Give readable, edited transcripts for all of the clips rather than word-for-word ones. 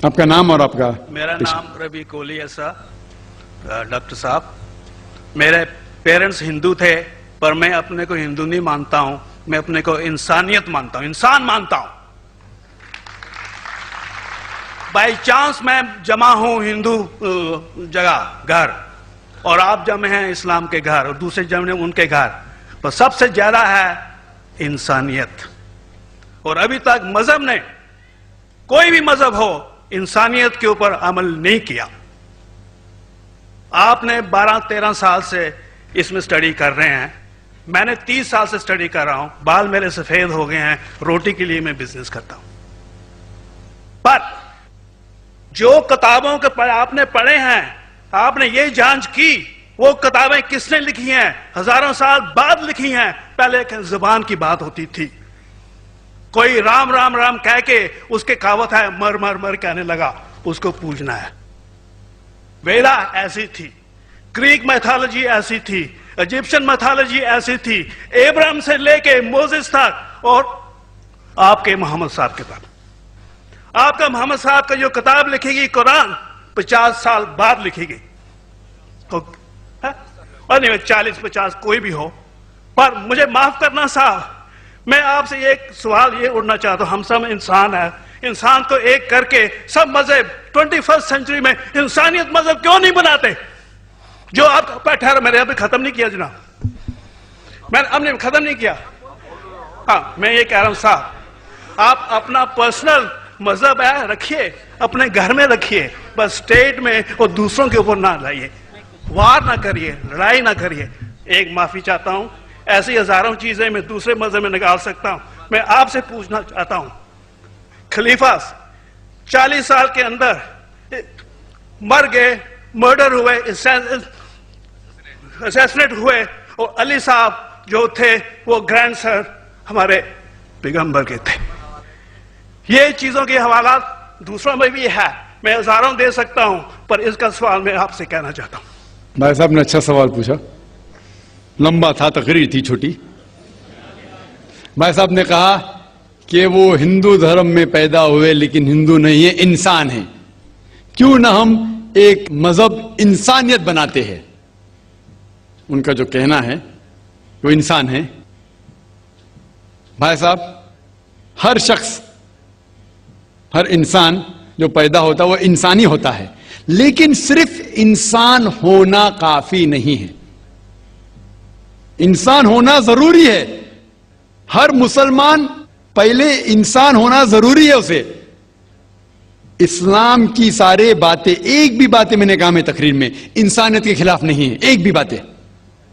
آپ کا نام اور آپ کا؟ میرا نام ربی کولی ہے صاحب. ڈاکٹر صاحب، میرے پیرنٹس ہندو تھے، پر میں اپنے کو ہندو نہیں مانتا ہوں، میں اپنے کو انسانیت مانتا ہوں، انسان مانتا ہوں. بائی چانس میں جمع ہوں ہندو جگہ گھر، اور آپ جمع ہیں اسلام کے گھر، اور دوسرے جمع ہیں ان کے گھر، پر سب سے زیادہ ہے انسانیت. اور ابھی تک مذہب نے، کوئی بھی مذہب ہو، انسانیت کے اوپر عمل نہیں کیا. آپ نے 12-13 سال سے اس میں سٹڈی کر رہے ہیں، میں نے 30 سال سے سٹڈی کر رہا ہوں، بال میرے سفید ہو گئے ہیں، روٹی کے لیے میں بزنس کرتا ہوں. پر جو کتابوں کے آپ نے پڑھے ہیں، آپ نے یہ جانچ کی وہ کتابیں کس نے لکھی ہیں؟ ہزاروں سال بعد لکھی ہیں. پہلے ایک زبان کی بات ہوتی تھی، کوئی رام رام رام کہہ کے اس کے کہاوت ہے مر مر مر کہنے لگا، اس کو پوجنا ہے. ویدا ایسی تھی، گریک میتھالوجی ایسی تھی، ایجپشن میتھالوجی ایسی تھی، ابراہیم سے لے کے موزس تک، اور آپ کے محمد صاحب کے تک. آپ کا محمد صاحب کا جو کتاب لکھی گئی قرآن 50 سال بعد لکھی گئی، اور نہیں 40-50 کوئی بھی ہو. پر مجھے معاف کرنا صاحب، میں آپ سے ایک سوال یہ اٹھنا چاہتا ہوں، ہم سب انسان ہیں، انسان کو ایک کر کے سب مذہب 21 سینچری میں انسانیت مذہب کیوں نہیں بناتے؟ جو آپ ٹھہرا، میں نے ابھی ختم نہیں کیا جناب، میں نے ختم نہیں کیا. ہاں میں یہ کہہ رہا ہوں صاحب، آپ اپنا پرسنل مذہب ہے رکھیے، اپنے گھر میں رکھیے، بس اسٹیٹ میں اور دوسروں کے اوپر نہ لائیے، وار نہ کریے، لڑائی نہ کریے. ایک معافی چاہتا ہوں، ایسی ہزاروں چیزیں میں دوسرے مذہب میں نکال سکتا ہوں. میں آپ سے پوچھنا چاہتا ہوں، خلیفہ 40 سال کے اندر مر گئے، مرڈر ہوئے، اسیسنیٹ ہوئے، اور علی صاحب جو تھے وہ گرینڈ سر ہمارے پیغمبر کے تھے. یہ چیزوں کے حوالات دوسروں میں بھی ہے، میں ہزاروں دے سکتا ہوں، پر اس کا سوال میں آپ سے کہنا چاہتا ہوں. بھائی صاحب نے اچھا سوال پوچھا، لمبا تھا، تقریر تھی چھوٹی. بھائی صاحب نے کہا کہ وہ ہندو دھرم میں پیدا ہوئے لیکن ہندو نہیں ہے، انسان ہیں. کیوں نہ ہم ایک مذہب انسانیت بناتے ہیں؟ ان کا جو کہنا ہے وہ انسان ہے. بھائی صاحب، ہر شخص، ہر انسان جو پیدا ہوتا ہے وہ انسانی ہوتا ہے، لیکن صرف انسان ہونا کافی نہیں ہے. انسان ہونا ضروری ہے. ہر مسلمان پہلے انسان ہونا ضروری ہے اسے. اسلام کی سارے باتیں، ایک بھی باتیں میں نے کہا میں تقریر میں انسانیت کے خلاف نہیں ہے، ایک بھی باتیں.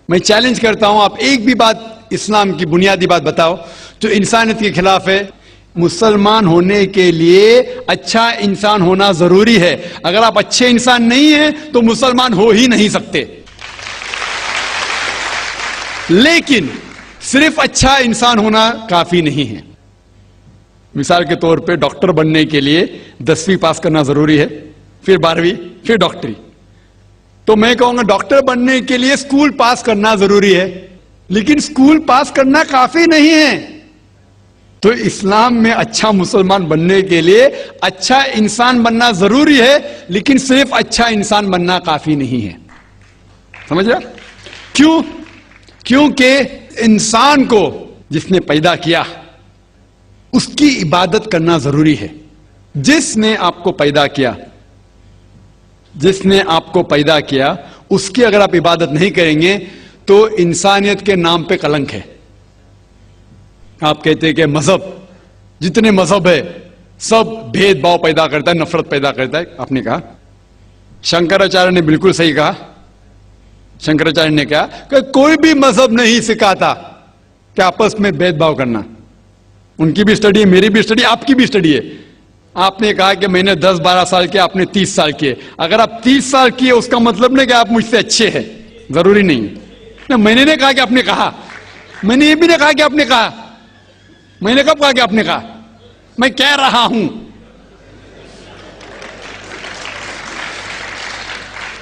میں چیلنج کرتا ہوں، آپ ایک بھی بات اسلام کی بنیادی بات بتاؤ جو انسانیت کے خلاف ہے. مسلمان ہونے کے لیے اچھا انسان ہونا ضروری ہے. اگر آپ اچھے انسان نہیں ہیں تو مسلمان ہو ہی نہیں سکتے. لیکن صرف اچھا انسان ہونا کافی نہیں ہے. مثال کے طور پہ ڈاکٹر بننے کے لیے 10ویں پاس کرنا ضروری ہے، پھر 12ویں، پھر ڈاکٹری. تو میں کہوں گا ڈاکٹر بننے کے لیے اسکول پاس کرنا ضروری ہے، لیکن اسکول پاس کرنا کافی نہیں ہے. تو اسلام میں اچھا مسلمان بننے کے لیے اچھا انسان بننا ضروری ہے، لیکن صرف اچھا انسان بننا کافی نہیں ہے. سمجھ رہا؟ کیوں؟ کیونکہ انسان کو جس نے پیدا کیا اس کی عبادت کرنا ضروری ہے. جس نے آپ کو پیدا کیا، جس نے آپ کو پیدا کیا، اس کی اگر آپ عبادت نہیں کریں گے تو انسانیت کے نام پہ کلنک ہے. آپ کہتے ہیں کہ مذہب، جتنے مذہب ہے سب بھید بھاؤ پیدا کرتا ہے، نفرت پیدا کرتا ہے. آپ نے کہا، شنکراچاریہ نے بالکل صحیح کہا. شنکراچاریہ نے کہا کہ کوئی بھی مذہب نہیں سکھاتا کہ آپس میں بھید بھاؤ کرنا. ان کی بھی اسٹڈی ہے، میری بھی اسٹڈی، آپ کی بھی اسٹڈی ہے. آپ نے کہا کہ میں نے 10-12 سال کیا، آپ نے 30 سال کیے. اگر آپ 30 سال کیے اس کا مطلب نہیں کہ آپ مجھ سے اچھے ہیں، ضروری نہیں. میں نے نہیں کہا کہ آپ نے کہا، میں نے یہ بھی نہیں کہا کہ آپ نے کہا. میں نے کب کہا کہ آپ نے کہا؟ میں کہہ رہا ہوں.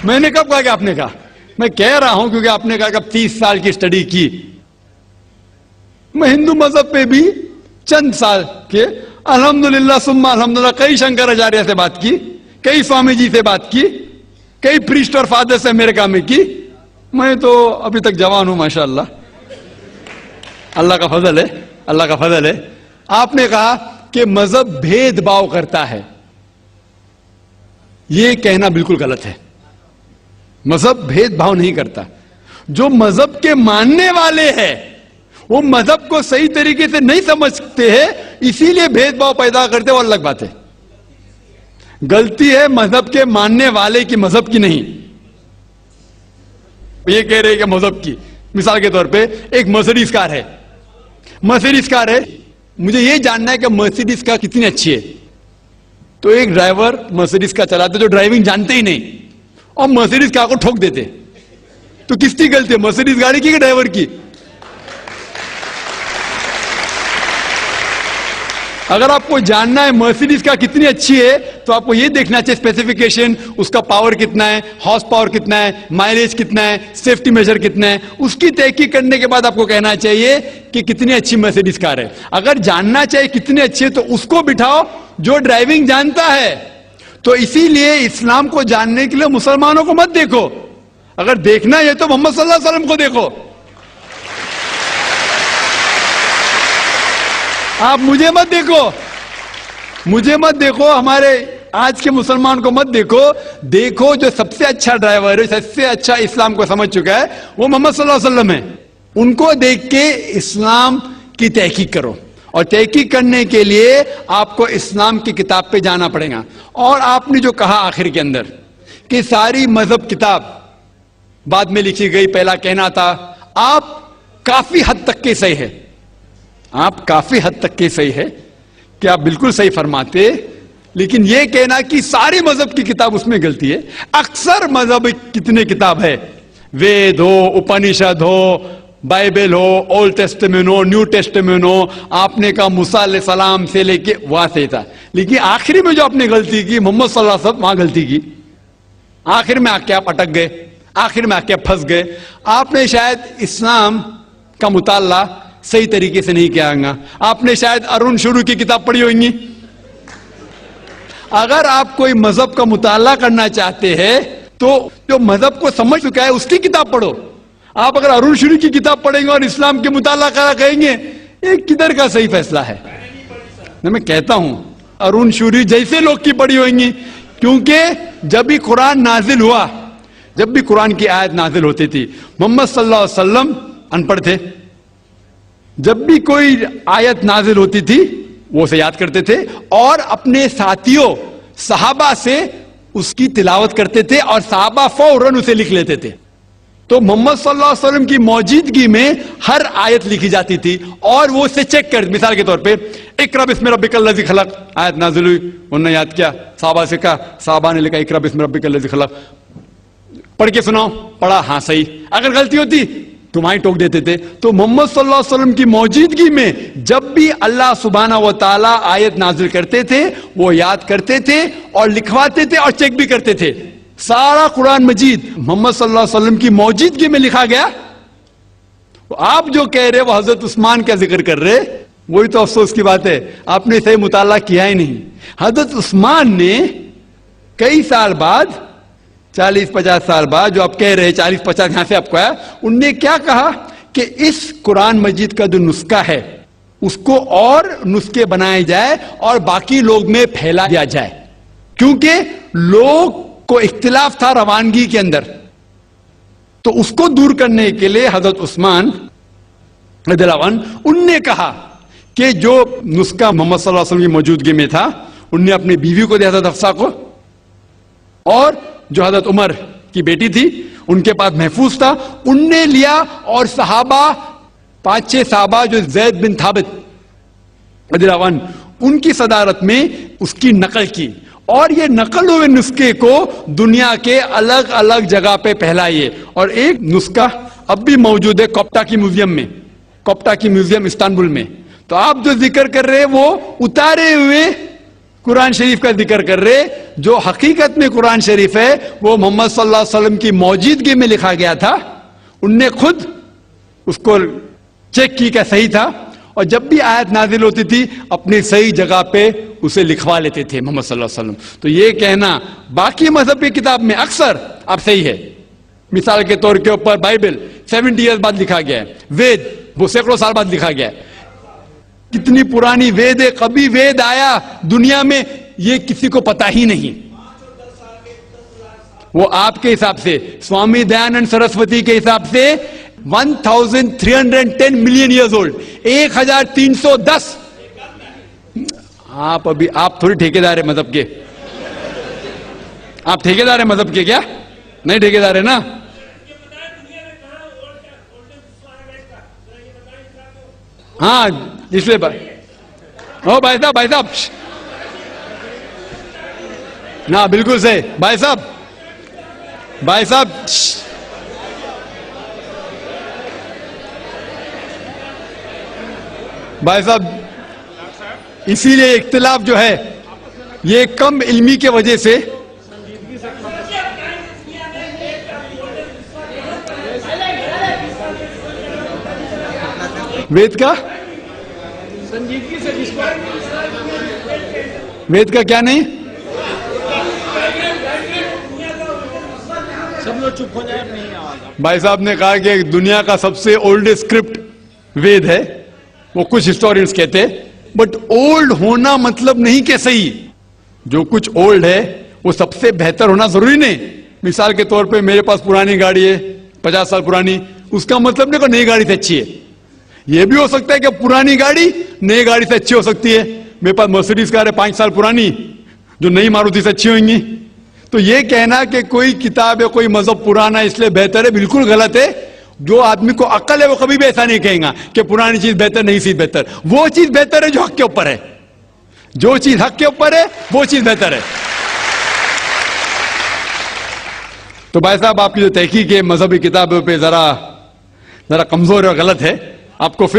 میں نے کب کہا کہ آپ نے کہا؟ میں کہہ رہا ہوں کیونکہ آپ نے کہا کہ اب 30 سال کی اسٹڈی کی. میں ہندو مذہب پہ بھی چند سال کے، الحمدللہ سما الحمدللہ کئی شنکراچاریہ سے بات کی, کئی سوامی جی سے بات کی, کئی پریسٹ اور فادر سے امریکہ میں کی. میں تو ابھی تک جوان ہوں ماشاءاللہ, اللہ کا فضل ہے, اللہ کا فضل ہے. آپ نے کہا کہ مذہب بھید بھاؤ کرتا ہے. یہ کہنا بالکل غلط ہے. مذہب بھید بھاؤ نہیں کرتا. جو مذہب کے ماننے والے ہیں وہ مذہب کو صحیح طریقے سے نہیں سمجھتے ہیں, اسی لیے بھید بھاؤ پیدا کرتے, وہ الگ بات ہے. غلطی ہے مذہب کے ماننے والے کی, مذہب کی نہیں. یہ کہہ رہے کہ مذہب کی, مثال کے طور پہ ایک مرسیڈیز کار ہے, مرسیڈیز کار ہے, مجھے یہ جاننا ہے کہ مرسیڈیز کار کتنی اچھی ہے. تو ایک ڈرائیور مرسیڈیز کار چلاتے جو ڈرائیونگ جانتے ہی نہیں اور مرسیڈیز کار کو ٹھوک دیتے, تو کس کی غلطی ہے, مرسیڈیز گاڑی کی کہ ڈرائیور کی؟ اگر آپ کو جاننا ہے مرسیڈیز کا کتنی اچھی ہے تو آپ کو یہ دیکھنا چاہیے اسپیسیفکیشن, اس کا پاور کتنا ہے, ہارس پاور کتنا ہے, مائلیج کتنا ہے, سیفٹی میجر کتنا ہے. اس کی تحقیق کرنے کے بعد آپ کو کہنا چاہیے کہ کتنی اچھی مرسیڈیز کار ہے. اگر جاننا چاہیے کتنی اچھی ہے تو اس کو بٹھاؤ جو ڈرائیونگ جانتا ہے. تو اسی لیے اسلام کو جاننے کے لیے مسلمانوں کو مت دیکھو, اگر دیکھنا ہے تو محمد صلی اللہ علیہ وسلم کو دیکھو. آپ مجھے مت دیکھو, مجھے مت دیکھو, ہمارے آج کے مسلمان کو مت دیکھو. دیکھو جو سب سے اچھا ڈرائیور ہے, سب سے اچھا اسلام کو سمجھ چکا ہے, وہ محمد صلی اللہ علیہ وسلم ہے. ان کو دیکھ کے اسلام کی تحقیق کرو, اور تحقیق کرنے کے لیے آپ کو اسلام کی کتاب پہ جانا پڑے گا. اور آپ نے جو کہا آخر کے اندر کہ ساری مذہب کتاب بعد میں لکھی گئی, پہلا کہنا تھا, آپ کافی حد تک کے صحیح ہے, آپ کافی حد تک کے صحیح ہے کہ آپ بالکل صحیح فرماتے, لیکن یہ کہنا کہ ساری مذہب کی کتاب اس میں غلطی ہے. اکثر مذہب کتنے کتاب ہے, وید ہو, اپنشد ہو, بائبل ہو, اولڈ ٹیسٹمنٹ ہو, نیو ٹیسٹمنٹ ہو, آپ نے کہا موسیٰ علیہ السلام سے لے کے وہاں سے تھا, لیکن آخری میں جو آپ نے غلطی کی محمد صلی اللہ علیہ وسلم, وہاں غلطی کی. آخر میں آ کے آپ اٹک گئے, آخر میں آ کے آپ پھنس گئے. آپ نے شاید اسلام کا مطالعہ صحیح طریقے سے نہیں کیا گا, آپ نے شاید ارون شروع کی کتاب پڑھی ہوگی. اگر آپ کوئی مذہب کا مطالعہ کرنا چاہتے ہیں تو جو مذہب کو سمجھ چکا ہے اس کی کتاب پڑھو. آپ اگر ارون شروع کی کتاب پڑھیں گے اور اسلام کے مطالعہ کرا کہیں گے, ایک کدھر کا صحیح فیصلہ ہے؟ میں کہتا ہوں ارون شوری جیسے لوگ کی پڑھی ہوئیں گی, کیونکہ جب بھی قرآن نازل ہوا, جب بھی قرآن کی آیت نازل ہوتی تھی, محمد صلی اللہ علیہ وسلم ان پڑھ تھے. جب بھی کوئی آیت نازل ہوتی تھی وہ اسے یاد کرتے تھے اور اپنے ساتھیوں صحابہ سے اس کی تلاوت کرتے تھے, اور صحابہ فوراً اسے لکھ لیتے تھے. تو محمد صلی اللہ علیہ وسلم کی موجودگی میں ہر آیت لکھی جاتی تھی اور وہ اسے چیک کر, مثال کے طور پہ اقرا بسم ربک الذی خلق آیت نازل ہوئی, انہوں نے یاد کیا, صحابہ سے کہا, صحابہ نے لکھا اقرا بسم ربک الذی خلق, پڑھ کے سناؤ, پڑھا, ہاں صحیح. اگر غلطی ہوتی تمہاری ٹوک دیتے تھے. تو محمد صلی اللہ علیہ وسلم کی موجودگی میں جب بھی اللہ سبحانہ و تعالی آیت نازل کرتے تھے وہ یاد کرتے تھے اور لکھواتے تھے اور چیک بھی کرتے تھے. سارا قرآن مجید محمد صلی اللہ علیہ وسلم کی موجودگی میں لکھا گیا. آپ جو کہہ رہے وہ حضرت عثمان کا ذکر کر رہے, وہی تو افسوس کی بات ہے, آپ نے صحیح مطالعہ کیا ہی نہیں. حضرت عثمان نے کئی سال بعد, 40-50 سال بعد, جو آپ کہہ رہے 40-50 یہاں سے آپ کو آیا, ان نے کیا کہا کہ اس قرآن مجید کا جو نسخہ ہے اس کو اور نسخے بنائے جائے اور باقی لوگ میں پھیلا دیا جائے, کیونکہ لوگ کو اختلاف تھا روانگی کے اندر. تو اس کو دور کرنے کے لیے حضرت عثمان رضی اللہ عنہ, ان نے کہا کہ جو نسخہ محمد صلی اللہ علیہ وسلم کی موجودگی میں تھا ان نے اپنی بیوی کو دیا, حضرت حفصہ کو, اور جو حضرت عمر کی بیٹی تھی ان کے پاس محفوظ تھا, ان نے لیا, اور صحابہ 5-6 صحابہ جو زید بن ثابت رضی اللہ عنہ ان کی صدارت میں اس کی نقل کی, اور یہ نقل ہوئے نسخے کو دنیا کے الگ الگ جگہ پہ پھیلائیے. اور ایک نسخہ اب بھی موجود ہے کوپٹا کی میوزیم میں, کوپٹا کی میوزیم استنبول میں. تو آپ جو ذکر کر رہے وہ اتارے ہوئے قرآن شریف کا ذکر کر رہے, جو حقیقت میں قرآن شریف ہے وہ محمد صلی اللہ علیہ وسلم کی موجودگی میں لکھا گیا تھا. ان نے خود اس کو چیک کی کہ صحیح تھا, اور جب بھی آیت نازل ہوتی تھی اپنی صحیح جگہ پہ اسے لکھوا لیتے تھے محمد صلی اللہ علیہ وسلم. تو یہ کہنا باقی مذہب کی کتاب میں اکثر اب صحیح ہے. مثال کے طور کے اوپر بائبل 70 ایئرز بعد لکھا گیا ہے, وید وہ سینکڑوں سال بعد لکھا گیا ہے. کتنی پرانی وید ہے, کبھی وید آیا دنیا میں یہ کسی کو پتا ہی نہیں. وہ آپ کے حساب سے, سوامی دیانند سرسوتی کے حساب سے 1310 ملین ایئرز اولڈ, 1310. آپ تھوڑی ٹھیکیدار ہے مذہب کے, آپ ٹھیکیدار ہیں مذہب کے کیا؟ نہیں ٹھیکیدار ہے نا. ہاں اس لیے بھائی صاحب نا بالکل صحیح. بھائی صاحب اسی لیے اختلاف جو ہے یہ کم علمی کی وجہ سے وید کا کیا نہیں, بھائی صاحب نے کہا کہ دنیا کا سب سے اولڈ اسکرپٹ وید ہے. وہ کچھ ہسٹورینز کہتے ہیں, بٹ اولڈ ہونا مطلب نہیں کہ صحیح. جو کچھ اولڈ ہے وہ سب سے بہتر ہونا ضروری نہیں. مثال کے طور پہ میرے پاس پرانی گاڑی ہے 50 سال پرانی, اس کا مطلب نہیں کہ نئی گاڑی سے اچھی ہے. یہ بھی ہو سکتا ہے کہ پرانی گاڑی نئی گاڑی سے اچھی ہو سکتی ہے. میرے پاس مرسیڈیز کار ہے 5 سال پرانی, جو نئی ماروتی سے اچھی ہوئیں گی. تو یہ کہنا کہ کوئی کتاب ہے کوئی مذہب پرانا اس لیے بہتر ہے, بالکل غلط ہے. جو آدمی کو عقل ہے وہ کبھی بھی ایسا نہیں کہیں گا کہ پرانی چیز بہتر نئی چیز بہتر. وہ چیز بہتر ہے جو حق کے اوپر ہے, جو چیز حق کے اوپر ہے وہ چیز بہتر ہے. تو بھائی صاحب آپ کی جو تحقیق ہے مذہبی کتابوں پہ ذرا کمزور اور غلط ہے. آپ کو پھر